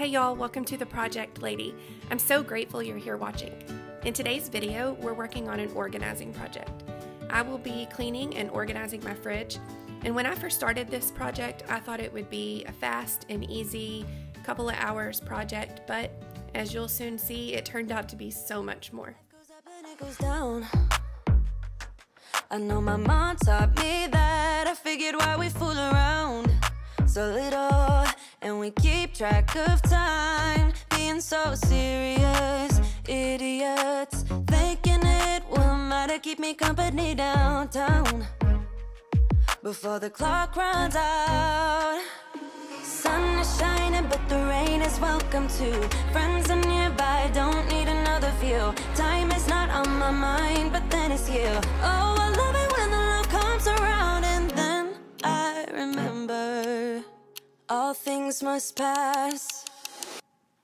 Hey y'all, welcome to The Project Lady. I'm so grateful you're here watching. In today's video, we're working on an organizing project. I will be cleaning and organizing my fridge, and when I first started this project, I thought it would be a fast and easy couple of hours project, but as you'll soon see, it turned out to be so much more. I know my mom taught me that. I figured why we fool around so little, and we keep track of time, being so serious, idiots, thinking it will matter, keep me company downtown before the clock runs out. Sun is shining, but the rain is welcome too. Friends are nearby, don't need another view. Time is not on my mind, but then it's you. Oh, I love it when the love comes around, and then I remember all things must pass.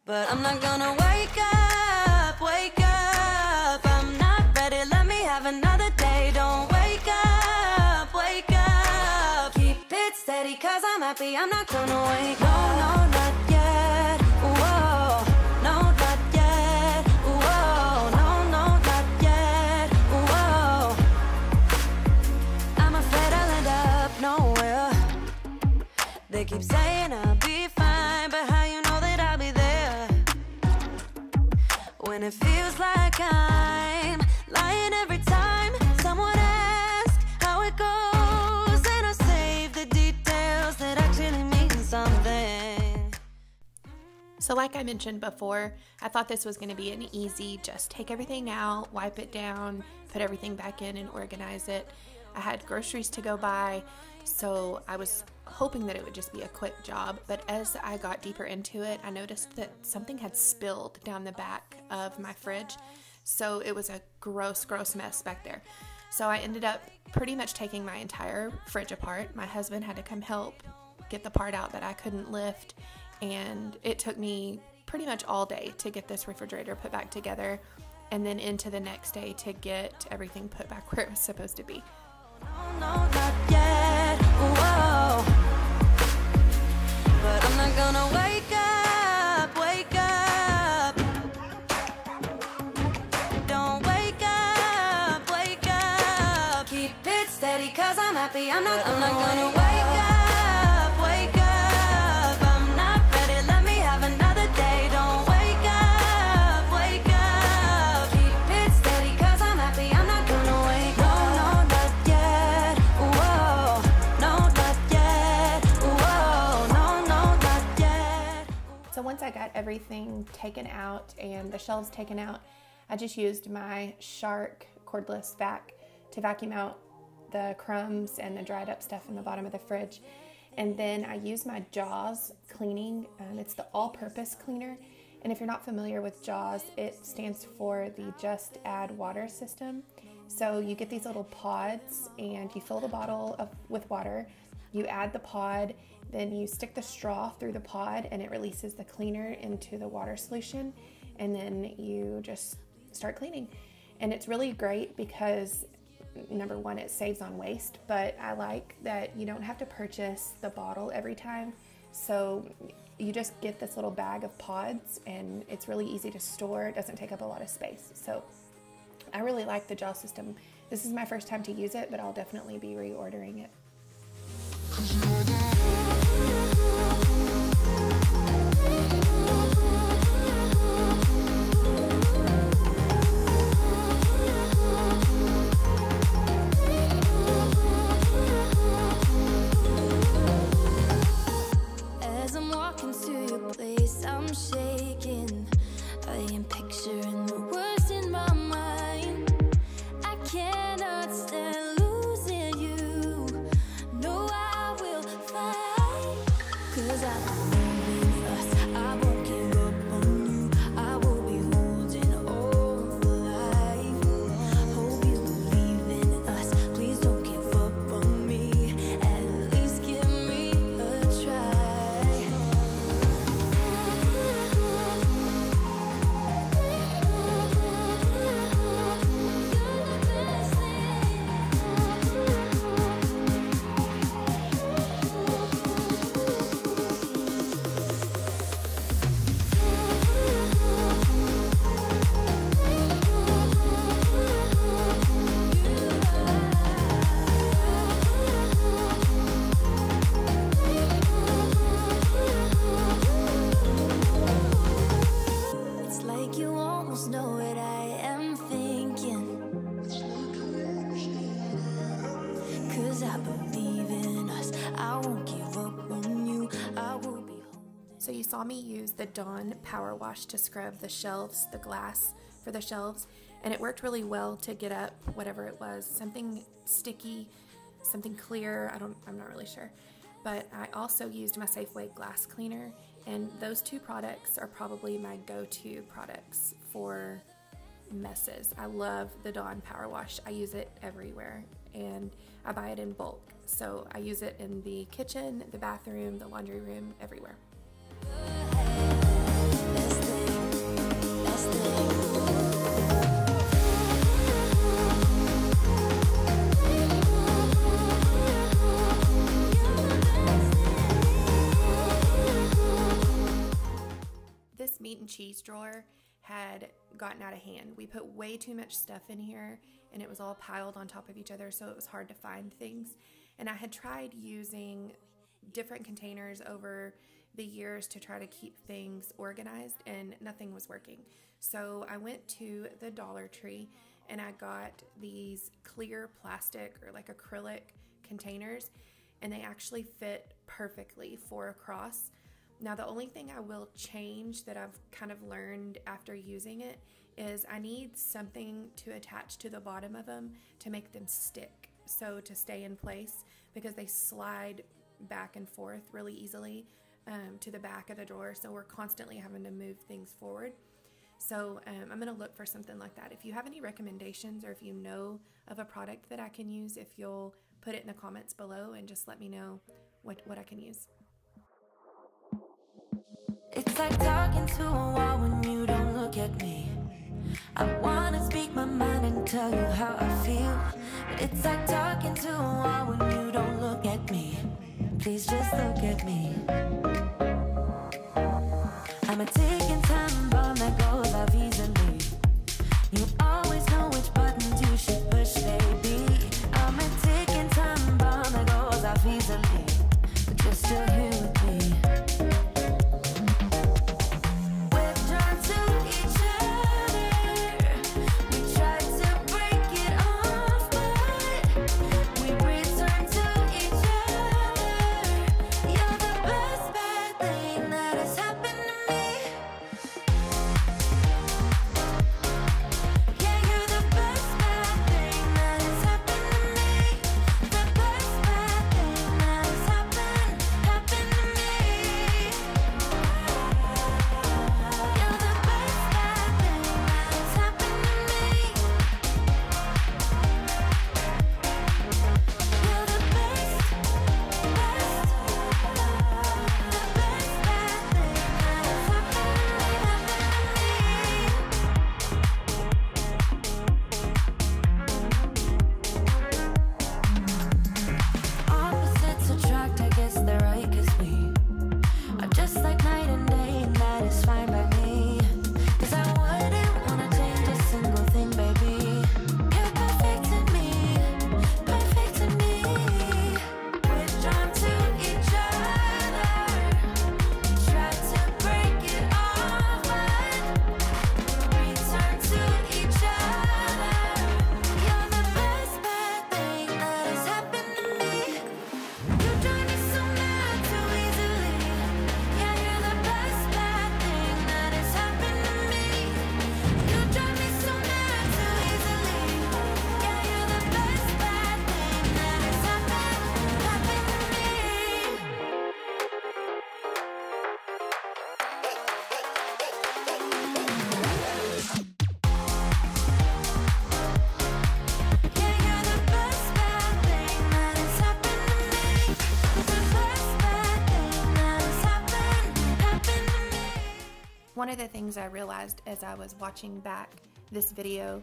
But I'm not gonna wake up, wake up. I'm not ready, let me have another day. Don't wake up, wake up. Keep it steady, cause I'm happy, I'm not gonna wake up. No, not yet, whoa. No, not yet, whoa. No, not yet, whoa. I'm afraid I'll end up nowhere. They keep saying I'll be fine, but how you know that I'll be there when it feels like I'm lying every time someone asks how it goes, and I save the details that actually mean something. So like I mentioned before, I thought this was going to be an easy, just take everything out, wipe it down, put everything back in and organize it. I had groceries to go buy, so I was hoping that it would just be a quick job, but as I got deeper into it, I noticed that something had spilled down the back of my fridge, so it was a gross mess back there. So I ended up pretty much taking my entire fridge apart. My husband had to come help get the part out that I couldn't lift, and it took me pretty much all day to get this refrigerator put back together, and then into the next day to get everything put back where it was supposed to be. No, not yet, whoa. But I'm not gonna wake up, wake up. Don't wake up, wake up. Keep it steady, cause I'm happy, I'm not gonna wake up, wake up. I'm not ready, let me have another day. Don't wake up, wake up. Keep it steady, cause I'm happy, I'm not gonna wake up. No, not yet, whoa. No, not yet, whoa. No, not yet. So once I got everything taken out and the shelves taken out, I just used my Shark cordless vac to vacuum out the crumbs and the dried up stuff in the bottom of the fridge. And then I used my Jaws cleaning. It's the all-purpose cleaner. And if you're not familiar with Jaws, it stands for the Just Add Water system. So you get these little pods and you fill the bottle with water. You add the pod, then you stick the straw through the pod and it releases the cleaner into the water solution. And then you just start cleaning. And it's really great because number one, it saves on waste, but I like that you don't have to purchase the bottle every time. So you just get this little bag of pods and it's really easy to store. It doesn't take up a lot of space. So I really like the Jaws system. This is my first time to use it, but I'll definitely be reordering it. As I'm walking to your place, I'm shaking. I am picturing the worst in my mind. I cannot stand losing you. No, I will fight. 'Cause I believe in us. I won't give up on you. I will be holding on for life. Hope you believe in us. Please don't give up on me. At least give me a try. So you saw me use the Dawn Power Wash to scrub the shelves, the glass for the shelves, and it worked really well to get up whatever it was, something sticky, something clear, I'm not really sure. But I also used my Safeway glass cleaner, and those two products are probably my go-to products for messes. I love the Dawn Power Wash. I use it everywhere, and I buy it in bulk. So I use it in the kitchen, the bathroom, the laundry room, everywhere. This meat and cheese drawer had gotten out of hand. We put way too much stuff in here, and it was all piled on top of each other, so it was hard to find things. And I had tried using different containers over the years to try to keep things organized, and nothing was working. So I went to the Dollar Tree and I got these clear plastic or like acrylic containers, and they actually fit perfectly for a cross. Now, the only thing I will change that I've kind of learned after using it is I need something to attach to the bottom of them to make them stick, so to stay in place, because they slide back and forth really easily to the back of the drawer, so we're constantly having to move things forward. So I'm going to look for something like that. If you have any recommendations, or if you know of a product that I can use, if you'll put it in the comments below and just let me know what I can use. It's like talking to a wall when you don't look at me. I wanna speak my mind and tell you how I feel, but it's like talking to a wall when you don't look at me. Please just look at me. I'm a ticking time bomb that goes off easily. You always know which buttons you should push, baby. I'm a ticking time bomb that goes off easily, but you're still here with me. One of the things I realized as I was watching back this video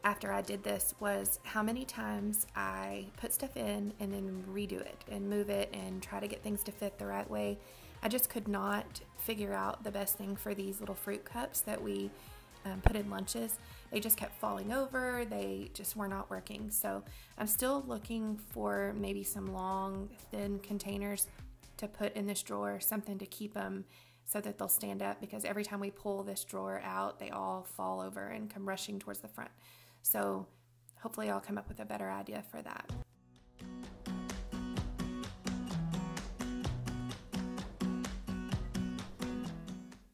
after I did this was how many times I put stuff in and then redo it and move it and try to get things to fit the right way. I just could not figure out the best thing for these little fruit cups that we put in lunches. They just kept falling over. They just were not working. So I'm still looking for maybe some long, thin containers to put in this drawer, something to keep them so that they'll stand up, because every time we pull this drawer out, they all fall over and come rushing towards the front. So hopefully I'll come up with a better idea for that.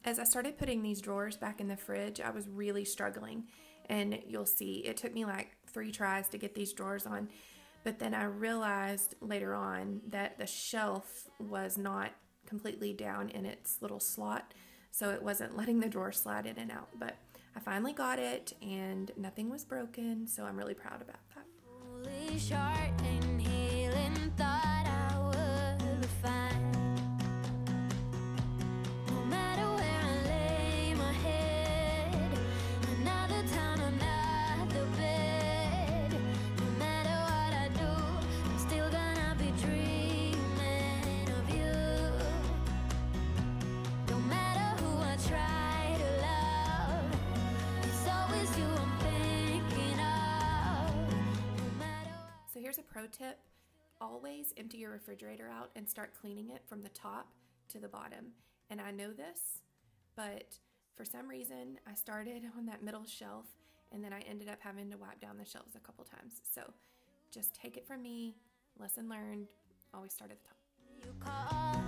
As I started putting these drawers back in the fridge, I was really struggling, and you'll see it took me like 3 tries to get these drawers on. But then I realized later on that the shelf was not completely down in its little slot, so it wasn't letting the drawer slide in and out. But I finally got it, and nothing was broken, so I'm really proud about that. So here's a pro tip. Always empty your refrigerator out and start cleaning it from the top to the bottom. And I know this, but for some reason I started on that middle shelf, and then I ended up having to wipe down the shelves a couple times. So just take it from me, lesson learned, always start at the top. You call,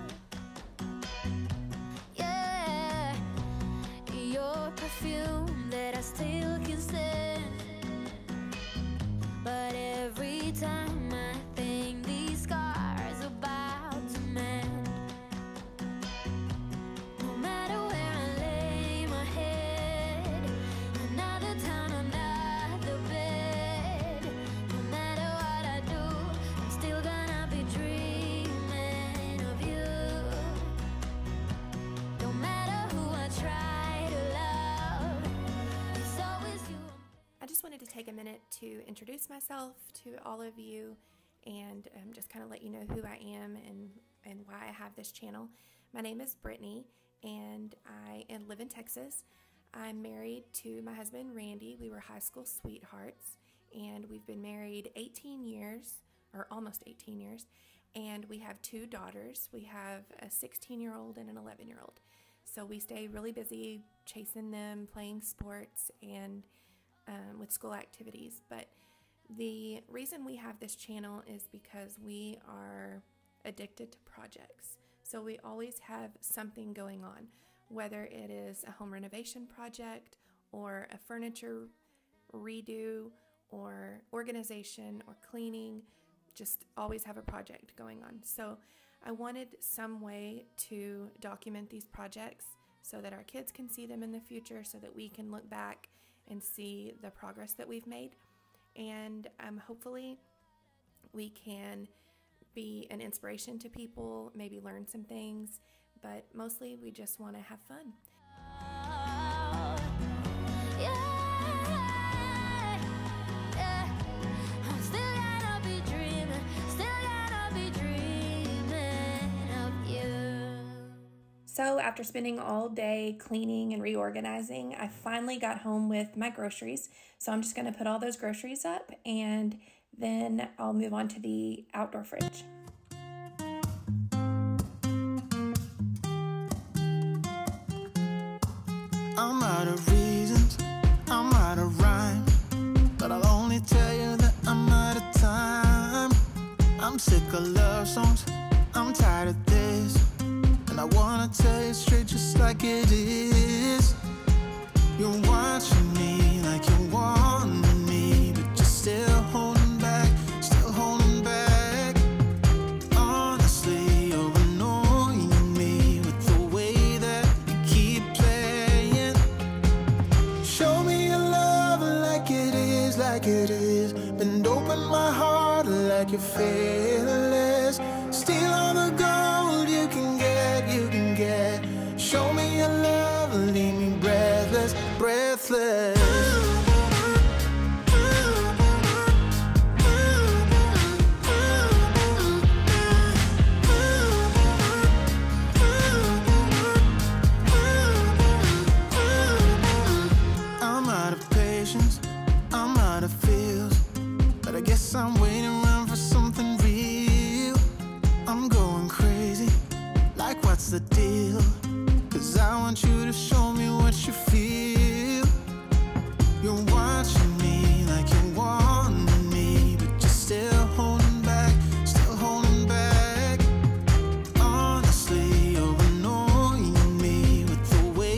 yeah, your perfume that I still can stand. But every time I think these scars about to mend, no matter where I lay my head, another town, another bed, no matter what I do, I'm still gonna be dreaming of you. No matter who I try to love, it's always you. I just wanted to take a minute to introduce myself to all of you and just kind of let you know who I am and why I have this channel. My name is Brittany, and I live in Texas. I'm married to my husband, Randy. We were high school sweethearts, and we've been married 18 years, or almost 18 years, and we have 2 daughters. We have a 16-year-old and an 11-year-old. So we stay really busy chasing them, playing sports, and with school activities. But the reason we have this channel is because we are addicted to projects. So we always have something going on, whether it is a home renovation project or a furniture redo or organization or cleaning, just always have a project going on. So I wanted some way to document these projects so that our kids can see them in the future, so that we can look back and see the progress that we've made. And hopefully we can be an inspiration to people, maybe learn some things, but mostly we just want to have fun. So after spending all day cleaning and reorganizing, I finally got home with my groceries. So I'm just going to put all those groceries up, and then I'll move on to the outdoor fridge. I'm out of reasons, I'm out of rhyme, but I'll only tell you that I'm out of time. I'm sick of love songs, I'm tired of this, and I wanna tell you straight just like it is. You're watching me like you want me, but you're still holding back, still holding back. Honestly, you're annoying me with the way that you keep playing. Show me your love like it is, like it is. Bend open my heart like you're fearless. Steal all the gold you can get, you can get. Show me your love, leave me breathless, breathless. I'm out of patience, I'm out of feels, but I guess I'm waiting around for something real. I'm going crazy, like what's the deal? 'Cause I want you to show me what you feel. You're watching me like you want me, but you're still holding back, still holding back. Honestly, you're annoying me with the way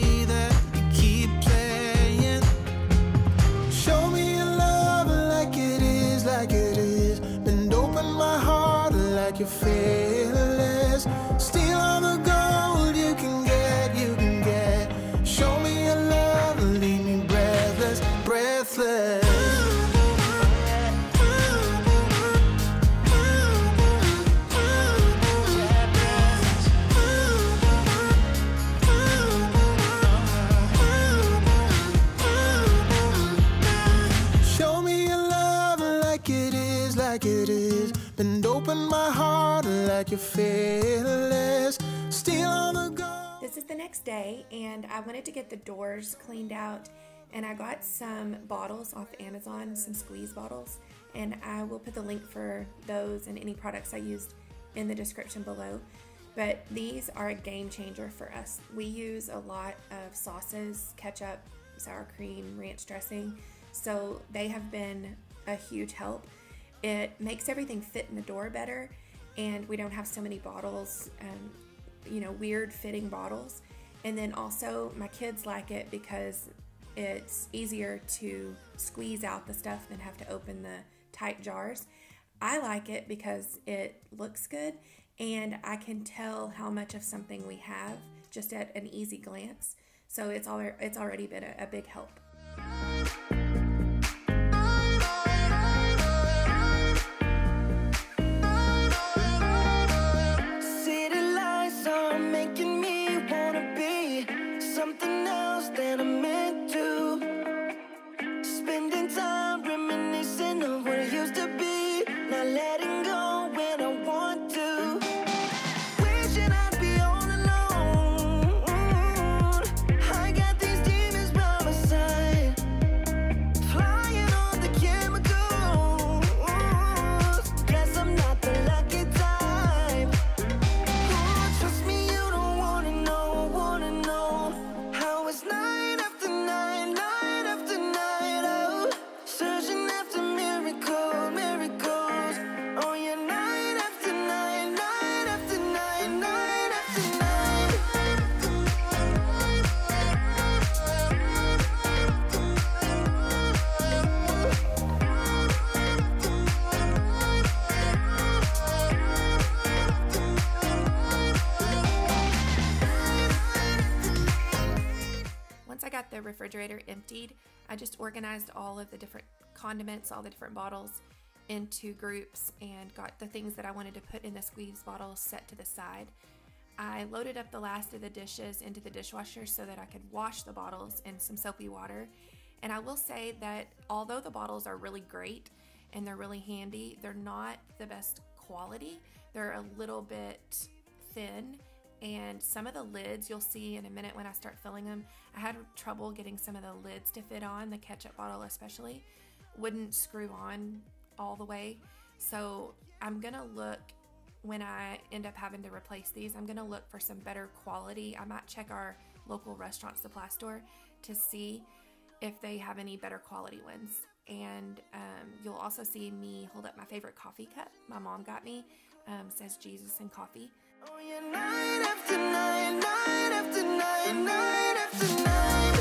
you fearless. Steal all the gold. This is the next day, and I wanted to get the doors cleaned out, and I got some bottles off Amazon, some squeeze bottles, and I will put the link for those and any products I used in the description below. But these are a game changer for us. We use a lot of sauces, ketchup, sour cream, ranch dressing, so they have been a huge help. It makes everything fit in the door better, and we don't have so many bottles, weird fitting bottles. And then also my kids like it because it's easier to squeeze out the stuff than have to open the tight jars. I like it because it looks good, and I can tell how much of something we have just at an easy glance. So it's already been a big help. City lights are making me wanna be something else than I'm meant to. Spending time reminiscing of what it used to be, not letting go when I want to. Wishing I'd be all alone. I got these demons by my side, flying on the chemicals. Guess I'm not the lucky type. Oh, trust me, you don't wanna know how it's night after night, night after night. Oh, searching after miracles. Oh yeah, night after night, night after night, night after night. Once I got the refrigerator emptied, I just organized all of the different condiments, all the different bottles into groups, and got the things that I wanted to put in the squeeze bottles set to the side. I loaded up the last of the dishes into the dishwasher so that I could wash the bottles in some soapy water. And I will say that although the bottles are really great and they're really handy, they're not the best quality. They're a little bit thin, and some of the lids, you'll see in a minute when I start filling them, I had trouble getting some of the lids to fit on, the ketchup bottle especially, wouldn't screw on all the way. So I'm gonna look, when I end up having to replace these, I'm gonna look for some better quality. I might check our local restaurant supply store to see if they have any better quality ones. And you'll also see me hold up my favorite coffee cup my mom got me, says Jesus and coffee. Oh yeah, night after night, night after night, night after night.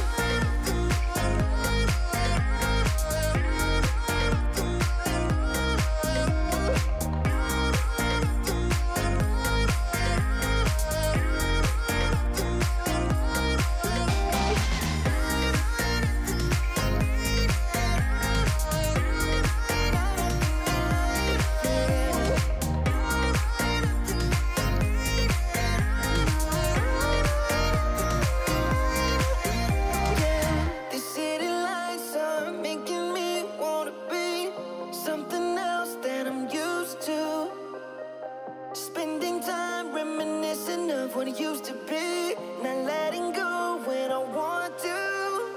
What it used to be, not letting go when I want to.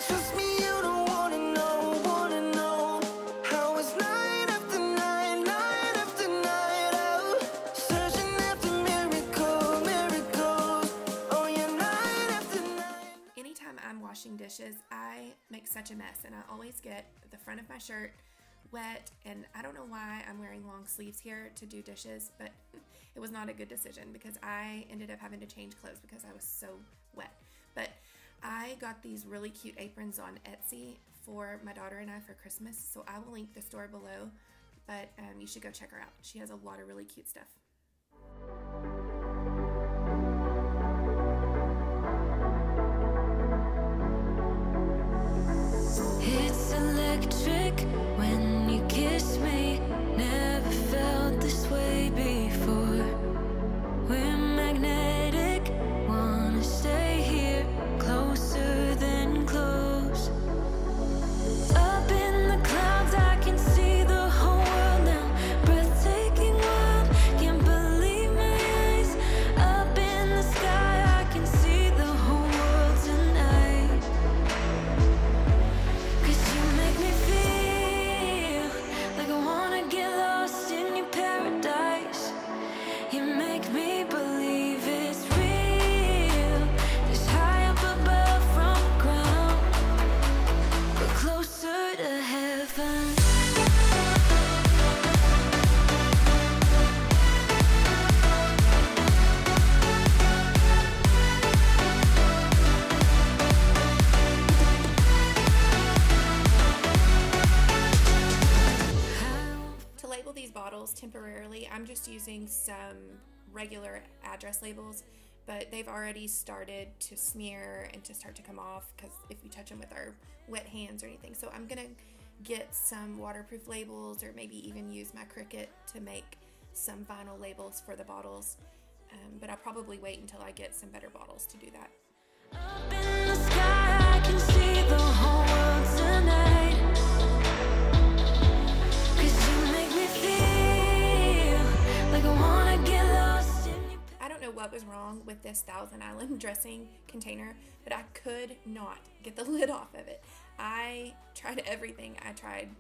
Trust me, you don't wanna know how it's night after night, night after night. Oh, searching after miracles. Oh yeah, night after night. Anytime I'm washing dishes, I make such a mess, and I always get the front of my shirt wet, and I don't know why I'm wearing long sleeves here to do dishes, but it was not a good decision because I ended up having to change clothes because I was so wet. But I got these really cute aprons on Etsy for my daughter and I for Christmas, so I will link the store below, but you should go check her out. She has a lot of really cute stuff. It's electric when you kiss me. Never felt this way before. We're magnetic, wanna stay here, closer than close. Up in the clouds, I can see the whole world now. Breathtaking world, can't just using some regular address labels, but they've already started to smear and to start to come off because if we touch them with our wet hands or anything. So I'm gonna get some waterproof labels, or maybe even use my Cricut to make some vinyl labels for the bottles, but I'll probably wait until I get some better bottles to do that. Up in the sky, I can see the whole world tonight. 'Cause you make me feel like I wanna get lost in you. I don't know what was wrong with this Thousand Island dressing container, but I could not get the lid off of it. I tried everything. I tried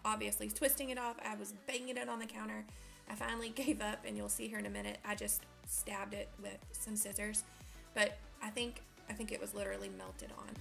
obviously twisting it off. I was banging it on the counter. I finally gave up, and you'll see here in a minute. I just stabbed it with some scissors, but I think it was literally melted on.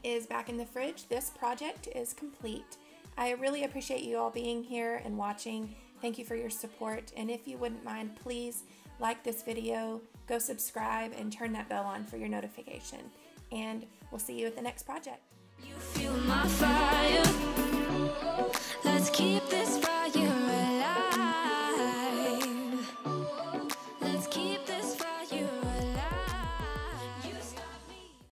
Is back in the fridge, this project is complete. I really appreciate you all being here and watching. Thank you for your support, and if you wouldn't mind, please like this video, go subscribe, and turn that bell on for your notification. And we'll see you at the next project. You feel my fire. Let's keep this